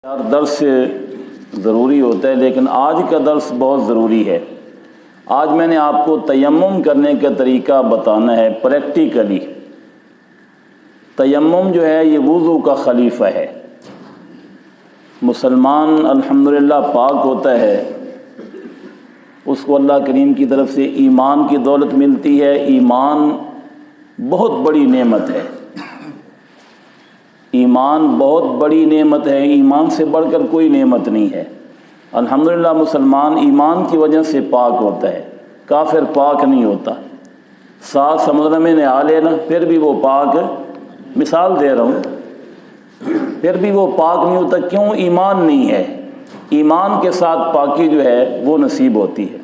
درس ضروری ہوتا ہے، لیکن آج کا درس بہت ضروری ہے۔ آج میں نے آپ کو تیمم کرنے کا طریقہ بتانا ہے پریکٹیکلی۔ تیمم جو ہے یہ وضو کا خلیفہ ہے۔ مسلمان الحمدللہ پاک ہوتا ہے، اس کو اللہ کریم کی طرف سے ایمان کی دولت ملتی ہے۔ ایمان بہت بڑی نعمت ہے، ایمان بہت بڑی نعمت ہے، ایمان سے بڑھ کر کوئی نعمت نہیں ہے۔ الحمدللہ مسلمان ایمان کی وجہ سے پاک ہوتا ہے، کافر پاک نہیں ہوتا۔ 7 سمندر میں نہا لے نا پھر بھی وہ پاک، مثال دے رہا ہوں، پھر بھی وہ پاک نہیں ہوتا۔ کیوں؟ ایمان نہیں ہے۔ ایمان کے ساتھ پاکی جو ہے وہ نصیب ہوتی ہے۔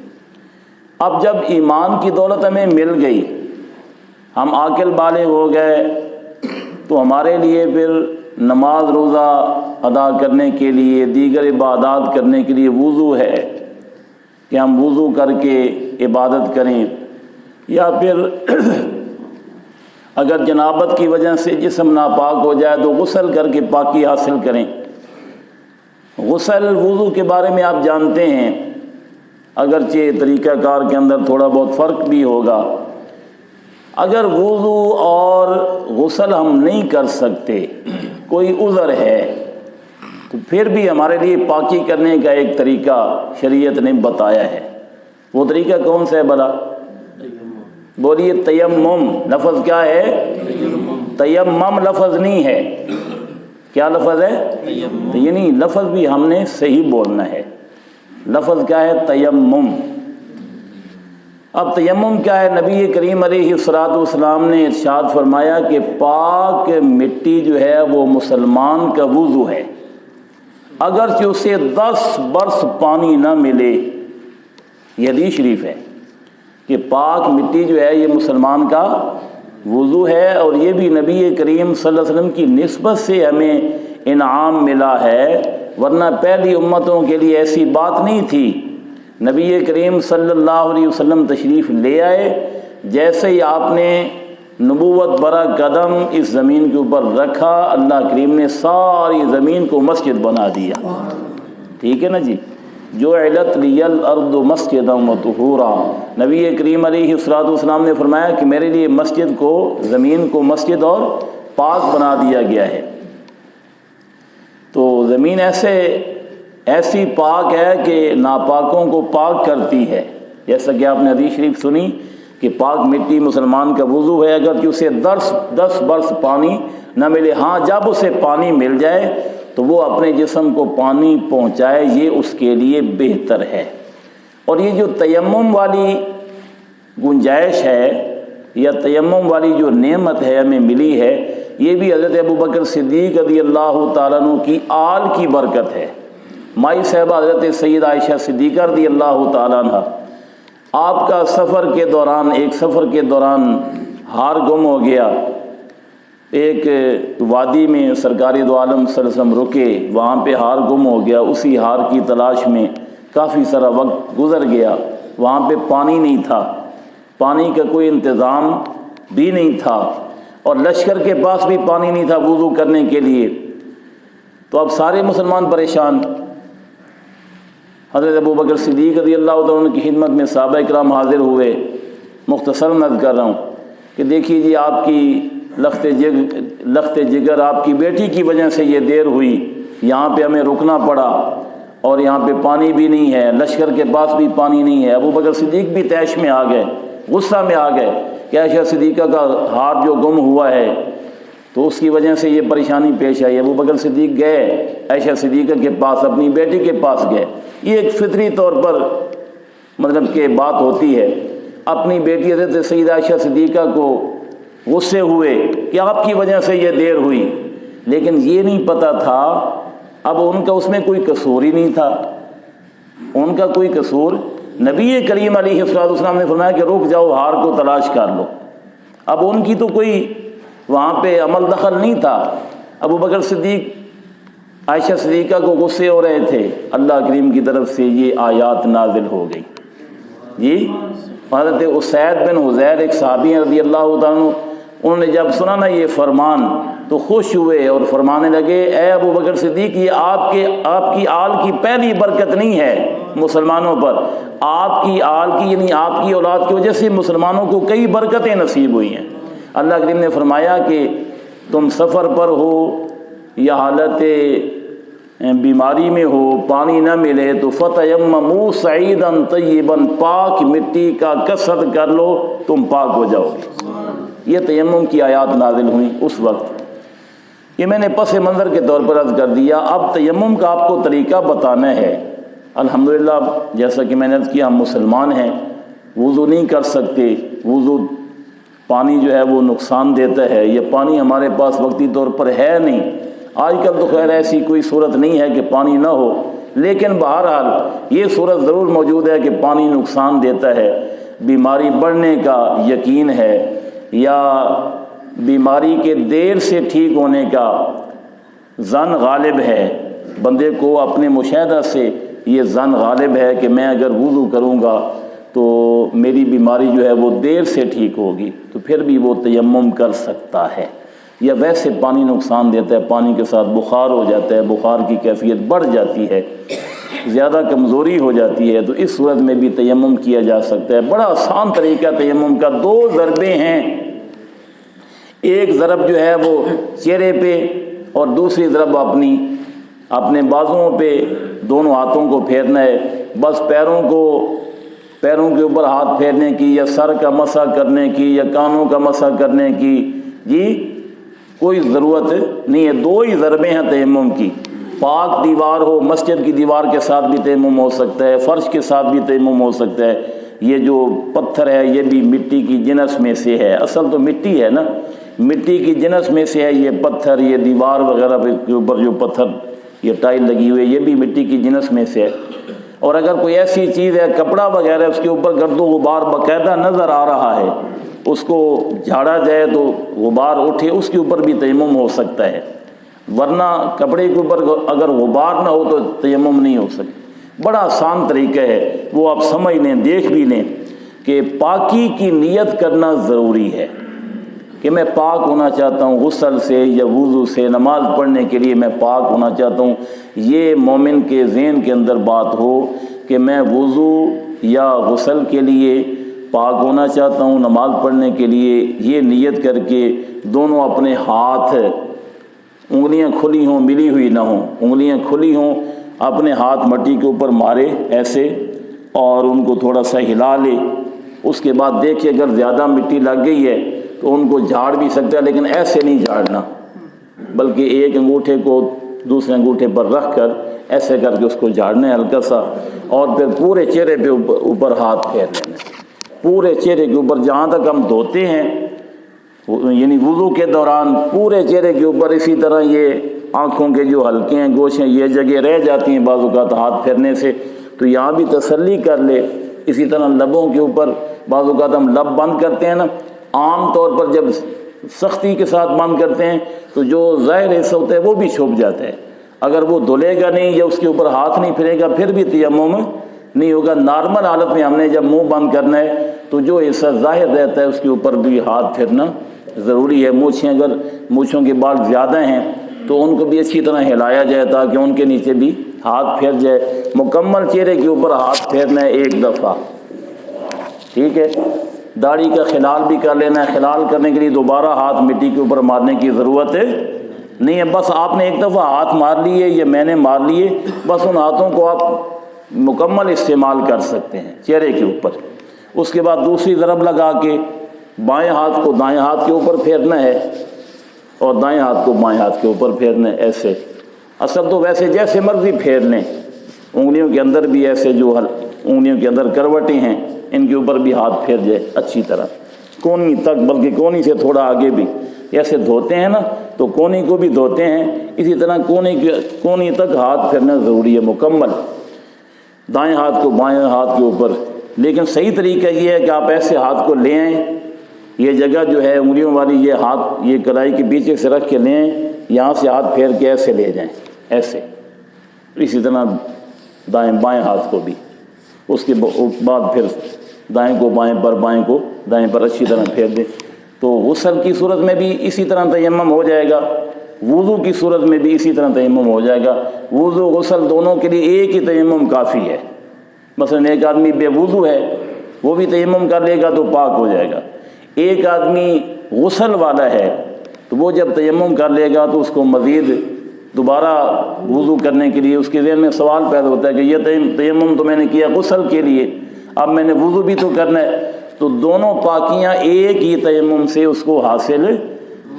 اب جب ایمان کی دولت ہمیں مل گئی، ہم عاقل بالغ ہو گئے، تو ہمارے لیے پھر نماز روزہ ادا کرنے کے لیے، دیگر عبادات کرنے کے لیے وضو ہے کہ ہم وضو کر کے عبادت کریں، یا پھر اگر جنابت کی وجہ سے جسم ناپاک ہو جائے تو غسل کر کے پاکی حاصل کریں۔ غسل وضو کے بارے میں آپ جانتے ہیں، اگرچہ طریقہ کار کے اندر تھوڑا بہت فرق بھی ہوگا۔ اگر وضو اور غسل ہم نہیں کر سکتے، کوئی عذر ہے، تو پھر بھی ہمارے لیے پاکی کرنے کا ایک طریقہ شریعت نے بتایا ہے۔ وہ طریقہ کون سا ہے بھلا؟ بولیے تیمم۔ لفظ کیا ہے؟ تیمم لفظ نہیں ہے۔ کیا لفظ ہے؟ تو یہ نہیں، لفظ بھی ہم نے صحیح بولنا ہے۔ لفظ کیا ہے؟ تیمم۔ اب تیمم کیا ہے؟ نبی کریم علیہ الصلوۃ والسلام نے ارشاد فرمایا کہ پاک مٹی جو ہے وہ مسلمان کا وضو ہے، اگرچہ اسے 10 برس پانی نہ ملے۔ یہ حدیث شریف ہے کہ پاک مٹی جو ہے یہ مسلمان کا وضو ہے، اور یہ بھی نبی کریم صلی اللہ علیہ وسلم کی نسبت سے ہمیں انعام ملا ہے، ورنہ پہلی امتوں کے لیے ایسی بات نہیں تھی۔ نبی کریم صلی اللہ علیہ وسلم تشریف لے آئے، جیسے ہی آپ نے نبوت برا قدم اس زمین کے اوپر رکھا، اللہ کریم نے ساری زمین کو مسجد بنا دیا۔ ٹھیک ہے نا جی؟ جعلت لی الارض مسجدا وطہورا۔ نبی کریم علیہ الصلوۃ والسلام نے فرمایا کہ میرے لیے مسجد کو، زمین کو مسجد اور پاک بنا دیا گیا ہے۔ تو زمین ایسی پاک ہے کہ ناپاکوں کو پاک کرتی ہے، جیسا کہ آپ نے حدیث شریف سنی کہ پاک مٹی مسلمان کا وضو ہے، اگر کہ اسے 10 برس پانی نہ ملے۔ ہاں، جب اسے پانی مل جائے تو وہ اپنے جسم کو پانی پہنچائے، یہ اس کے لیے بہتر ہے۔ اور یہ جو تیمم والی گنجائش ہے یا تیمم والی جو نعمت ہے ہمیں ملی ہے، یہ بھی حضرت ابوبکر صدیق رضی اللہ تعالیٰ عنہ کی آل کی برکت ہے۔ مائی صاحبہ حضرت سید عائشہ صدیقہ رضی اللہ تعالیٰ عنہ، آپ کا ایک سفر کے دوران ہار گم ہو گیا۔ ایک وادی میں سرکار دو عالم صلی اللہ علیہ وسلم رکے، وہاں پہ ہار گم ہو گیا۔ اسی ہار کی تلاش میں کافی سارا وقت گزر گیا، وہاں پہ پانی نہیں تھا، پانی کا کوئی انتظام بھی نہیں تھا، اور لشکر کے پاس بھی پانی نہیں تھا وضو کرنے کے لیے۔ تو اب سارے مسلمان پریشان۔ حضرت ابوبکر صدیق رضی اللہ تعالیٰ عنہ کی خدمت میں صحابہ کرام حاضر ہوئے۔ مختصر نظر کر رہا ہوں کہ دیکھیے جی، آپ کی لخت جگر آپ کی بیٹی کی وجہ سے یہ دیر ہوئی، یہاں پہ ہمیں رکنا پڑا، اور یہاں پہ پانی بھی نہیں ہے، لشکر کے پاس بھی پانی نہیں ہے۔ ابوبکر صدیق بھی طیش میں آ گئے، غصہ میں آ گئے کہ عائشہ صدیقہ کا ہار جو گم ہوا ہے تو اس کی وجہ سے یہ پریشانی پیش آئی۔ ابوبکر صدیق گئے عائشہ صدیقہ کے پاس، اپنی بیٹی کے پاس گئے۔ یہ ایک فطری طور پر مطلب کہ بات ہوتی ہے۔ اپنی بیٹی حضرت سیدہ عائشہ صدیقہ کو غصے ہوئے کہ آپ کی وجہ سے یہ دیر ہوئی، لیکن یہ نہیں پتہ تھا اب ان کا اس میں کوئی قصور ہی نہیں تھا، ان کا کوئی قصور۔ نبی کریم علیہ الصلوۃ والسلام نے فرمایا کہ رک جاؤ، ہار کو تلاش کر لو۔ اب ان کی تو کوئی وہاں پہ عمل دخل نہیں تھا۔ ابوبکر صدیق عائشہ صدیقہ کو غصے ہو رہے تھے، اللہ کریم کی طرف سے یہ آیات نازل ہو گئی جی۔ حضرت اسید بن حضیر ایک صحابی رضی اللہ تعالیٰ عنہ، انہوں نے جب سنا نا یہ فرمان، تو تو خوش ہوئے اور فرمانے لگے اے ابو بکر صدیق یہ آپ کی آل کی پہلی برکت نہیں ہے مسلمانوں پر، آپ کی آل کی یعنی آپ کی اولاد کی وجہ سے مسلمانوں کو کئی برکتیں نصیب ہوئی ہیں۔ اللہ کریم نے فرمایا کہ تم سفر پر ہو یا حالت بیماری میں ہو، پانی نہ ملے تو فتیمموا صعیدا طیبا، پاک مٹی کا کسر کر لو تم پاک ہو جاؤ گے۔ یہ تیمم کی آیات نازل ہوئیں اس وقت، یہ میں نے پس منظر کے طور پر عرض کر دیا۔ اب تیمم کا آپ کو طریقہ بتانا ہے۔ الحمدللہ جیسا کہ میں نے عرض کیا ہم مسلمان ہیں، وضو نہیں کر سکتے، وضو پانی جو ہے وہ نقصان دیتا ہے، یہ پانی ہمارے پاس وقتی طور پر ہے نہیں۔ آج کل تو خیر ایسی کوئی صورت نہیں ہے کہ پانی نہ ہو، لیکن بہرحال یہ صورت ضرور موجود ہے کہ پانی نقصان دیتا ہے، بیماری بڑھنے کا یقین ہے یا بیماری کے دیر سے ٹھیک ہونے کا ظن غالب ہے، بندے کو اپنے مشاہدہ سے یہ ظن غالب ہے کہ میں اگر وضو کروں گا تو میری بیماری جو ہے وہ دیر سے ٹھیک ہوگی، تو پھر بھی وہ تیمم کر سکتا ہے۔ یا ویسے پانی نقصان دیتا ہے، پانی کے ساتھ بخار ہو جاتا ہے، بخار کی کیفیت بڑھ جاتی ہے، زیادہ کمزوری ہو جاتی ہے، تو اس صورت میں بھی تیمم کیا جا سکتا ہے۔ بڑا آسان طریقہ تیمم کا، 2 ضربیں ہیں، ایک ضرب جو ہے وہ چہرے پہ اور دوسری ضرب اپنے بازوؤں پہ، دونوں ہاتھوں کو پھیرنا ہے۔ بس پیروں کے اوپر ہاتھ پھیرنے کی یا سر کا مسح کرنے کی یا کانوں کا مسح کرنے کی کوئی ضرورت نہیں ہے، 2 ہی ضربیں ہیں تیمم کی۔ پاک دیوار ہو، مسجد کی دیوار کے ساتھ بھی تیمم ہو سکتا ہے، فرش کے ساتھ بھی تیمم ہو سکتا ہے۔ یہ جو پتھر ہے یہ بھی مٹی کی جنس میں سے ہے، اصل تو مٹی ہے نا، مٹی کی جنس میں سے ہے یہ پتھر، یہ دیوار وغیرہ کے اوپر جو پتھر یہ ٹائل لگی ہوئی ہے یہ بھی مٹی کی جنس میں سے ہے۔ اور اگر کوئی ایسی چیز ہے کپڑا وغیرہ اس کے اوپر گرد و غبار باقاعدہ نظر آ رہا ہے، اس کو جھاڑا جائے تو غبار اٹھے، اس کے اوپر بھی تیمم ہو سکتا ہے، ورنہ کپڑے کے اوپر اگر غبار نہ ہو تو تیمم نہیں ہو سکتا۔ بڑا آسان طریقہ ہے، وہ آپ سمجھ لیں، دیکھ بھی لیں کہ پاکی کی نیت کرنا ضروری ہے کہ میں پاک ہونا چاہتا ہوں غسل سے یا وضو سے، نماز پڑھنے کے لیے میں پاک ہونا چاہتا ہوں۔ یہ مومن کے ذہن کے اندر بات ہو کہ میں وضو یا غسل کے لیے پاک ہونا چاہتا ہوں، نماز پڑھنے کے لیے یہ نیت کر کے دونوں اپنے ہاتھ، انگلیاں کھلی ہوں، ملی ہوئی نہ ہوں، انگلیاں کھلی ہوں، اپنے ہاتھ مٹی کے اوپر مارے ایسے اور ان کو تھوڑا سا ہلا لے۔ اس کے بعد دیکھے اگر زیادہ مٹی لگ گئی ہے تو ان کو جھاڑ بھی سکتا ہے، لیکن ایسے نہیں جھاڑنا، بلکہ ایک انگوٹھے کو دوسرے انگوٹھے پر رکھ کر ایسے کر کے اس کو جھاڑنا ہے ہلکا سا، اور پھر پورے چہرے پہ اوپر ہاتھ پھیر لینا ہے، پورے چہرے کے اوپر جہاں تک ہم دھوتے ہیں یعنی وضو کے دوران پورے چہرے کے اوپر۔ اسی طرح یہ آنکھوں کے جو حلقے ہیں، گوشیں، یہ جگہ رہ جاتی ہیں بعض اوقات ہاتھ پھیرنے سے، تو یہاں بھی تسلی کر لے۔ اسی طرح لبوں کے اوپر بعض اوقات ہم لب بند کرتے ہیں نا، عام طور پر جب سختی کے ساتھ بند کرتے ہیں تو جو ظاہر حصہ ہوتا ہے وہ بھی چھپ جاتا ہے، اگر وہ دھلے گا نہیں یا اس کے اوپر ہاتھ نہیں پھرے گا پھر بھی تیمم نہیں ہوگا۔ نارمل حالت میں ہم نے جب منہ بند کرنا ہے تو جو حصہ ظاہر رہتا ہے اس کے اوپر بھی ہاتھ پھرنا ضروری ہے۔ مونچھیں اگر مونچھوں کے بال زیادہ ہیں تو ان کو بھی اچھی طرح ہلایا جائے تاکہ ان کے نیچے بھی ہاتھ پھیر جائے۔ مکمل چہرے کے اوپر ہاتھ پھیرنا ہے 1 دفعہ، ٹھیک ہے۔ داڑھی کا خلال بھی کر لینا ہے، خلال کرنے کے لیے دوبارہ ہاتھ مٹی کے اوپر مارنے کی ضرورت نہیں ہے، بس آپ نے 1 دفعہ ہاتھ مار لیے یا میں نے مار لیے، بس ان ہاتھوں کو آپ مکمل استعمال کر سکتے ہیں چہرے کے اوپر۔ اس کے بعد دوسری ضرب لگا کے بائیں ہاتھ کو دائیں ہاتھ کے اوپر پھیرنا ہے اور دائیں ہاتھ کو بائیں ہاتھ کے اوپر پھیرنا ہے ایسے۔ اصل تو ویسے جیسے مرضی پھیر لیں، انگلیوں کے اندر بھی ایسے جو انگلیوں کے اندر کروٹیں ہیں ان کے اوپر بھی ہاتھ پھیر جائے اچھی طرح، کونی تک، بلکہ کونی سے تھوڑا آگے بھی، ایسے دھوتے ہیں نا تو کونی کو بھی دھوتے ہیں، اسی طرح کونی تک ہاتھ پھیرنا ضروری ہے مکمل، دائیں ہاتھ کو بائیں ہاتھ کے اوپر۔ لیکن صحیح طریقہ یہ ہے کہ آپ ایسے ہاتھ کو لے آئیں، یہ جگہ جو ہے انگلیوں والی یہ ہاتھ یہ کلائی کے پیچھے سے رکھ کے لیں، یہاں سے ہاتھ پھیر کے ایسے لے جائیں ایسے، اسی طرح دائیں بائیں ہاتھ کو بھی۔ اس کے بعد پھر دائیں کو بائیں پر، بائیں کو دائیں پر اچھی طرح پھیر دیں تو غسل کی صورت میں بھی اسی طرح تیمم ہو جائے گا، وضو کی صورت میں بھی اسی طرح تیمم ہو جائے گا۔ وضو غسل دونوں کے لیے ایک ہی تیمم کافی ہے۔ مثلا ایک آدمی بے وضو ہے، وہ بھی تیمم کر لے گا تو پاک ہو جائے گا۔ ایک آدمی غسل والا ہے تو وہ جب تیمم کر لے گا تو اس کو مزید دوبارہ وضو کرنے کے لیے اس کے ذہن میں سوال پیدا ہوتا ہے کہ یہ تیمم تو میں نے کیا غسل کے لیے، اب میں نے وضو بھی تو کرنا ہے، تو دونوں پاکیاں ایک ہی تیمم سے اس کو حاصل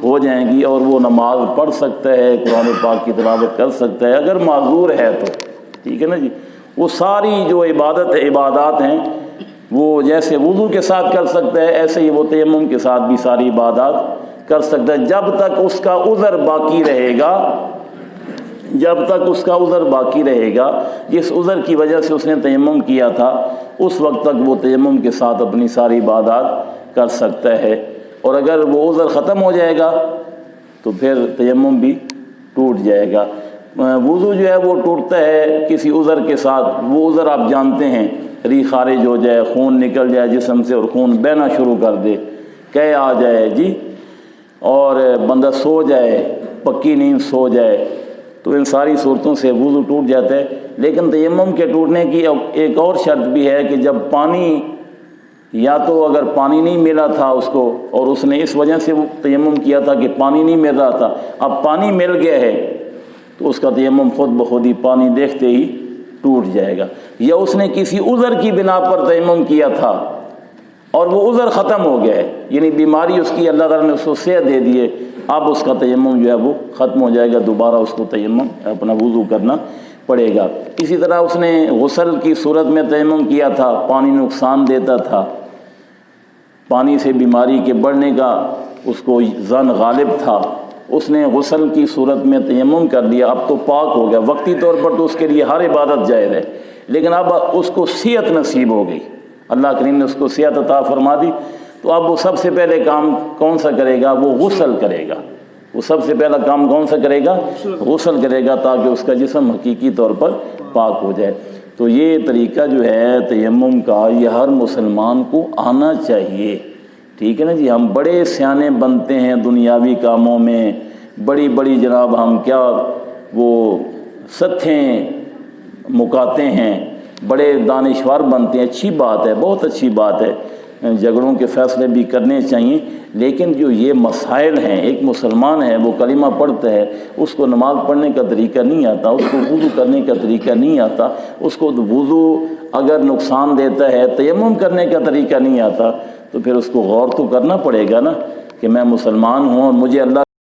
ہو جائیں گی اور وہ نماز پڑھ سکتا ہے، قرآن پاک کی تلاوت کر سکتا ہے اگر معذور ہے تو، ٹھیک ہے نا جی۔ وہ ساری جو عبادات ہیں وہ جیسے وضو کے ساتھ کر سکتا ہے ایسے ہی وہ تیمم کے ساتھ بھی ساری عبادات کر سکتا ہے، جب تک اس کا عذر باقی رہے گا، جب تک اس کا عذر باقی رہے گا، جس عذر کی وجہ سے اس نے تیمم کیا تھا اس وقت تک وہ تیمم کے ساتھ اپنی ساری عبادات کر سکتا ہے، اور اگر وہ عذر ختم ہو جائے گا تو پھر تیمم بھی ٹوٹ جائے گا۔ وضو جو ہے وہ ٹوٹتا ہے کسی عذر کے ساتھ، وہ عذر آپ جانتے ہیں، ری خارج ہو جائے، خون نکل جائے جسم سے اور خون بہنا شروع کر دے، قے آ جائے جی، اور بندہ سو جائے، پکی نیند سو جائے، تو ان ساری صورتوں سے وضو ٹوٹ جاتا ہے۔ لیکن تیمم کے ٹوٹنے کی ایک اور شرط بھی ہے کہ جب پانی، یا تو اگر پانی نہیں ملا تھا اس کو اور اس نے اس وجہ سے وہ تیمم کیا تھا کہ پانی نہیں مل رہا تھا، اب پانی مل گیا ہے تو اس کا تیمم خود بخود ہی پانی دیکھتے ہی ٹوٹ جائے گا، یا اس نے کسی عذر کی بنا پر تیمم کیا تھا اور وہ عذر ختم ہو گیا ہے، یعنی بیماری اس کی اللہ تعالیٰ نے اس کو صحت دے دی ہے، اب اس کا تیمم جو ہے وہ ختم ہو جائے گا، دوبارہ اس کو تیمم اپنا وضو کرنا پڑے گا۔ اسی طرح اس نے غسل کی صورت میں تیمم کیا تھا، پانی نقصان دیتا تھا، پانی سے بیماری کے بڑھنے کا اس کو ظن غالب تھا، اس نے غسل کی صورت میں تیمم کر لیا، اب تو پاک ہو گیا، وقتی طور پر تو اس کے لیے ہر عبادت جائز ہے، لیکن اب اس کو صحت نصیب ہو گئی، اللہ کریم نے اس کو صحت عطا فرما دی، تو اب وہ سب سے پہلے کام کون سا کرے گا؟ وہ غسل کرے گا۔ وہ سب سے پہلا کام کون سا کرے گا؟ غسل کرے گا، تاکہ اس کا جسم حقیقی طور پر پاک ہو جائے۔ تو یہ طریقہ جو ہے تیمم کا، یہ ہر مسلمان کو آنا چاہیے، ٹھیک ہے نا جی۔ ہم بڑے سیانے بنتے ہیں دنیاوی کاموں میں، بڑی بڑی جناب ہم کیا وہ ستھیں مکاتے ہیں، بڑے دانشور بنتے ہیں، اچھی بات ہے، بہت اچھی بات ہے، جھگڑوں کے فیصلے بھی کرنے چاہیے، لیکن جو یہ مسائل ہیں، ایک مسلمان ہے وہ کلمہ پڑھتا ہے، اس کو نماز پڑھنے کا طریقہ نہیں آتا، اس کو وضو کرنے کا طریقہ نہیں آتا، اس کو وضو اگر نقصان دیتا ہے تیمم کرنے کا طریقہ نہیں آتا، تو پھر اس کو غور تو کرنا پڑے گا نا کہ میں مسلمان ہوں اور مجھے اللہ